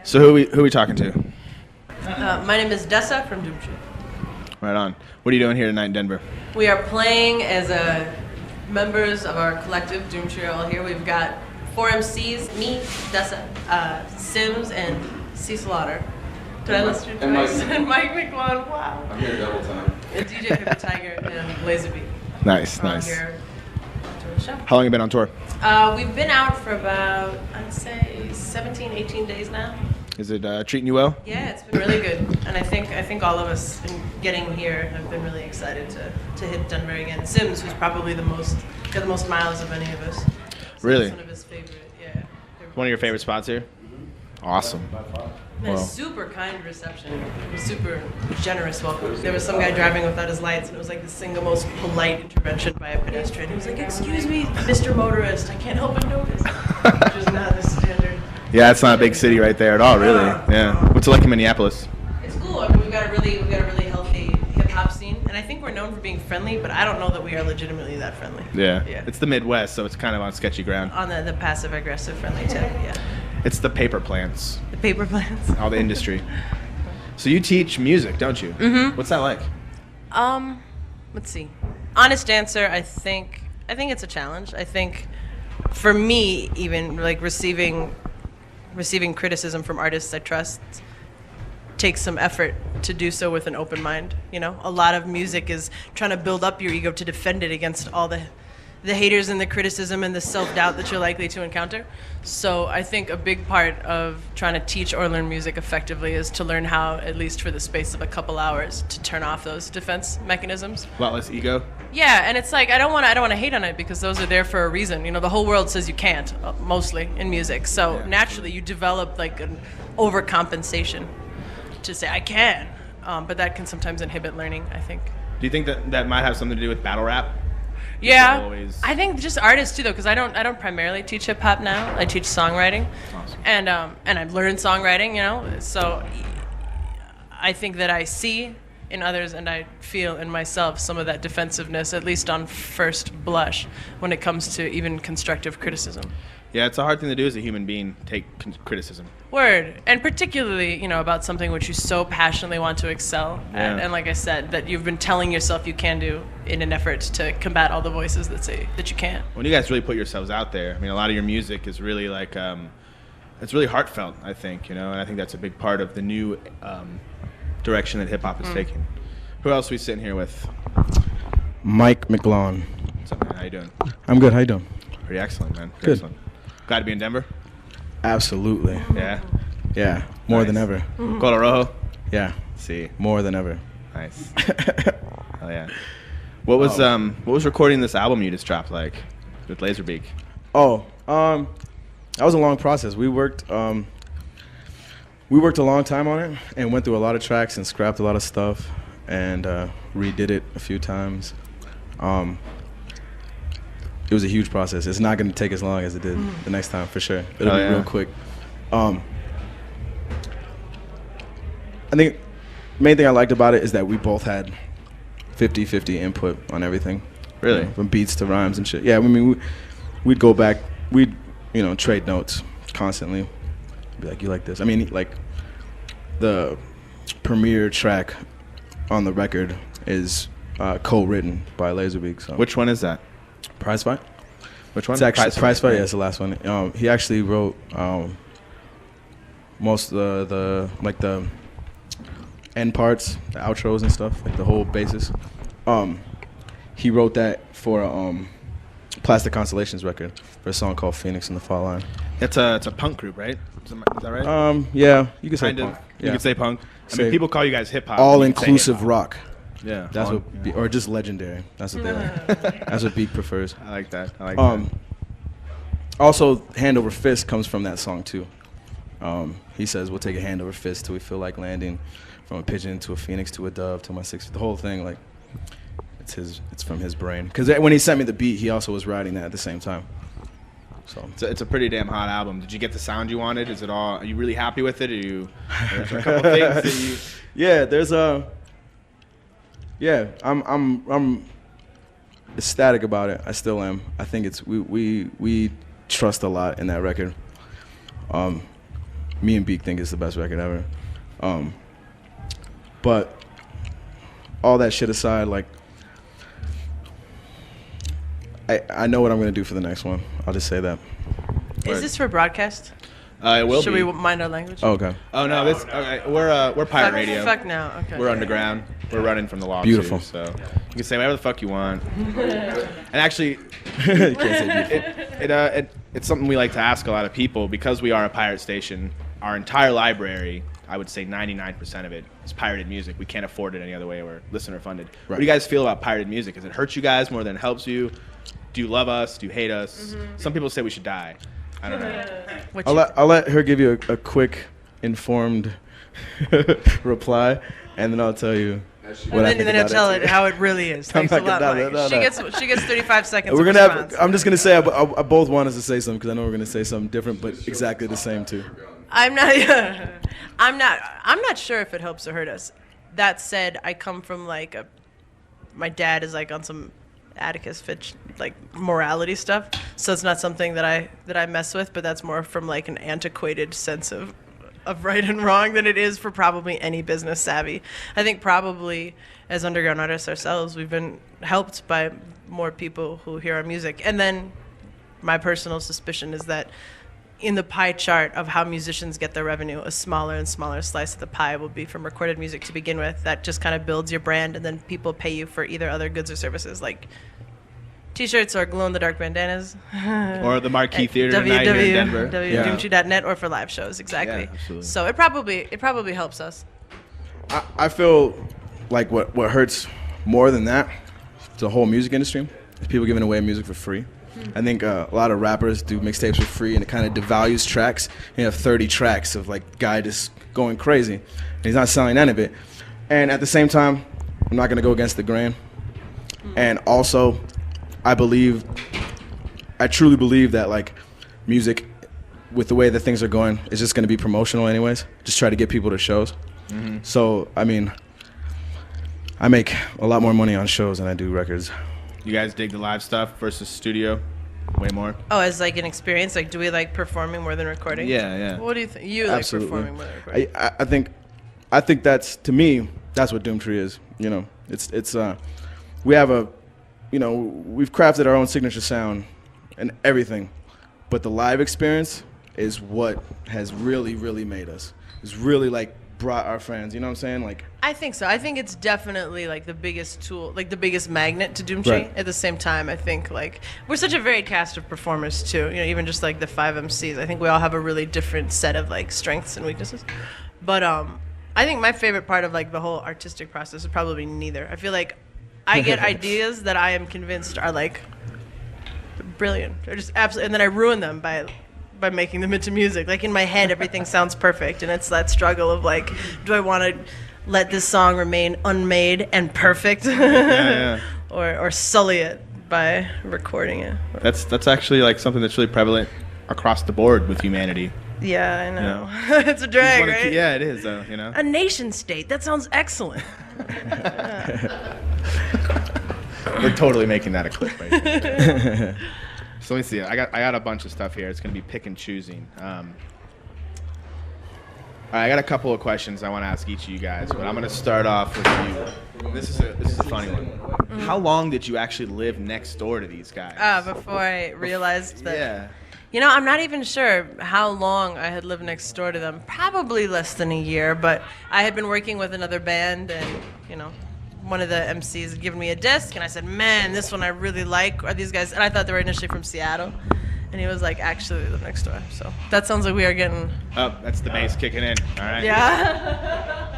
So who are we talking to? My name is Dessa from Doomtree. Right on. What are you doing here tonight in Denver? We are playing as members of our collective. Doomtree are all here. We've got 4 MCs, me, Dessa, Sims, and Cecil Otter. Did I list your twice? And Mike McLeod, wow. I'm here double time. And DJ Pippa Tiger and Laserbeak. Nice. Here to the show. How long have you been on tour? We've been out for about, I'd say, 17, 18 days now. Is it treating you well? Yeah, it's been really good, and I think all of us in getting here have been really excited to hit Denver again. Sims, who's probably got the most miles of any of us. So really? That's one of his favorite, yeah. One of your favorite spots here? Awesome. And a super kind reception, a super generous welcome. There was some guy driving without his lights, and it was like the single most polite intervention by a pedestrian. He was like, "Excuse me, Mr. Motorist, I can't help but notice," which is not the standard. Yeah, it's not a big city right there at all, really. Yeah. What's it like in Minneapolis? It's cool. I mean, we've got a really healthy hip hop scene, and I think we're known for being friendly, but I don't know that we are legitimately that friendly. Yeah. It's the Midwest, so it's kind of on sketchy ground. On the passive aggressive friendly tip, yeah. It's the paper plants. The paper plants. All the industry. So you teach music, don't you? Mm-hmm. What's that like? Let's see. Honest answer, I think it's a challenge. I think for me, even like receiving criticism from artists I trust takes some effort to do so with an open mind. You know, a lot of music is trying to build up your ego to defend it against all the haters and the criticism and the self-doubt that you're likely to encounter. So I think a big part of trying to teach or learn music effectively is to learn how, at least for the space of a couple hours, to turn off those defense mechanisms. A lot less ego? Yeah, and it's like I don't want to hate on it because those are there for a reason. You know, the whole world says you can't, mostly in music. So naturally you develop like an overcompensation to say I can, but that can sometimes inhibit learning, I think. Do you think that might have something to do with battle rap? Yeah, I think just artists too, though, because I don't primarily teach hip hop now. I teach songwriting, awesome. and I've learned songwriting, you know. So I think that I see in others and I feel in myself some of that defensiveness, at least on first blush, when it comes to even constructive criticism. Yeah, it's a hard thing to do as a human being, take criticism. Word. And particularly, you know, about something which you so passionately want to excel at. And like I said, that you've been telling yourself you can do in an effort to combat all the voices that say that you can't. When you guys really put yourselves out there, I mean, a lot of your music is really like, it's really heartfelt, I think, you know, and I think that's a big part of the new direction that hip-hop is taking. Who else are we sitting here with? Mike McLeod. What's up, man? How you doing? I'm good. How you doing? Pretty excellent, man. Good. Excellent. Glad to be in Denver? Absolutely. Yeah? Yeah, more than ever. Cola Rojo? Yeah, See. more than ever. Nice. Hell yeah. What was recording this album you just dropped like with Laserbeak? That was a long process. We worked a long time on it and went through a lot of tracks and scrapped a lot of stuff and redid it a few times. It was a huge process. It's not going to take as long as it did the next time, for sure. It'll be real quick. I think the main thing I liked about it is that we both had 50-50 input on everything. Really? You know, from beats to rhymes and shit. Yeah, I mean, we'd go back. We'd, you know, trade notes constantly. Be like, you like this? I mean, like, the premiere track on the record is co-written by Laserbeak. So. Which one is that? Prize Fight? Which one? It's actually Prize Fight. Yeah, it's the last one. He actually wrote most of the end parts, the outros and stuff, like the whole basis. He wrote that for Plastic Constellations record for a song called Phoenix in the Fall Line. It's a punk group, right? Is that right? Yeah, you could say kind punk. of. Yeah. You could say punk. I mean, people call you guys hip hop. All inclusive rock. Yeah, that's or just legendary. That's what they like. That's what Beak prefers. I like that. That. Also, Hand Over Fist comes from that song too. He says, "We'll take a hand over fist till we feel like landing, from a pigeon to a phoenix to a dove to my six." The whole thing, like, it's from his brain. Because when he sent me the beat, he also was writing that at the same time. So it's a pretty damn hot album. Did you get the sound you wanted? Is it all? Are you really happy with it? There's a couple things that you. Yeah, there's a. Yeah, I'm ecstatic about it. I still am. I think we trust a lot in that record. me and Beak think it's the best record ever. But all that shit aside, like, I know what I'm gonna do for the next one. I'll just say that. Is this for broadcast? It will Should be. we mind our language? Oh, okay. Oh no, this okay. We're pirate radio. Fuck no. Okay. We're underground. We're running from the law. Beautiful. Too, so you can say whatever the fuck you want. And actually, You can't say beautiful. it's something we like to ask a lot of people because we are a pirate station. Our entire library, I would say 99% of it is pirated music. We can't afford it any other way. We're listener funded. What do you guys feel about pirated music? Does it hurt you guys more than it helps you? Do you love us? Do you hate us? Some people say we should die. I don't know. I'll let her give you a quick, informed reply, and then I'll tell you what I think and then he'll about tell it. it how it really is. Thanks a lot, Mike. She gets 35 seconds. We're of gonna response. have. I'm just gonna say I both want us to say something because I know we're gonna say something different, but exactly the same too. I'm not sure if it helps or hurt us. That said, I come from like my dad is like on some Atticus Finch like morality stuff, so it's not something that I mess with, but that's more from like an antiquated sense of right and wrong than it is for probably any business savvy. I think probably as underground artists ourselves, we've been helped by more people who hear our music. And then my personal suspicion is that in the pie chart of how musicians get their revenue, a smaller and smaller slice of the pie will be from recorded music to begin with. That just kind of builds your brand, and then people pay you for either other goods or services like T-shirts or glow-in-the-dark bandanas. Or the Marquee Theater tonight here in Denver. www.doomtree.net or for live shows, exactly. Yeah, absolutely. So it probably helps us. I feel like what hurts more than that, the whole music industry, is people giving away music for free. I think a lot of rappers do mixtapes for free, and it kind of devalues tracks. You have 30 tracks of like guy just going crazy, and he's not selling any of it. And at the same time, I'm not gonna go against the grain. And also, I truly believe that like music, with the way that things are going, is just gonna be promotional anyways. Just try to get people to shows. So I mean, I make a lot more money on shows than I do records. You guys dig the live stuff versus studio? Way more? Oh, as like an experience? Like, do we like performing more than recording? Yeah. What do you think? You Absolutely. like performing more than recording? I think that's, to me, that's what Doomtree is. You know, it's we have we've crafted our own signature sound and everything, but the live experience is what has really, really made us. It's really like brought our fans. You know what I'm saying? Like, I think so. I think it's definitely like the biggest tool, like the biggest magnet to Doomtree. Right. At the same time, I think like we're such a varied cast of performers too. You know, even just like the 5 MCs, I think we all have a really different set of like strengths and weaknesses. But I think my favorite part of like the whole artistic process is probably neither. I feel like I get ideas that I am convinced are like brilliant. They're just absolutely, and then I ruin them by making them into music. Like in my head, everything sounds perfect, and it's that struggle of like, do I want to let this song remain unmade and perfect, or sully it by recording it? That's actually like something that's really prevalent across the board with humanity. Yeah, I know. You know? It's a drag, right? Yeah, it is, though. You know. A nation state. That sounds excellent. We're totally making that a clip right there. So let me see. I got a bunch of stuff here. It's gonna be pick and choosing. All right, I got a couple of questions I want to ask each of you guys, but I'm gonna start off with you. This is a funny one. How long did you actually live next door to these guys? Before I realized that. Yeah. You know, I'm not even sure how long I had lived next door to them. Probably less than a year, but I had been working with another band, and you know, one of the MCs had given me a disc, and I said, "Man, this one I really like." Are these guys? And I thought they were initially from Seattle, and he was like, "Actually, they live next door." So that sounds like we are getting. Oh, that's the bass kicking in. All right. Yeah.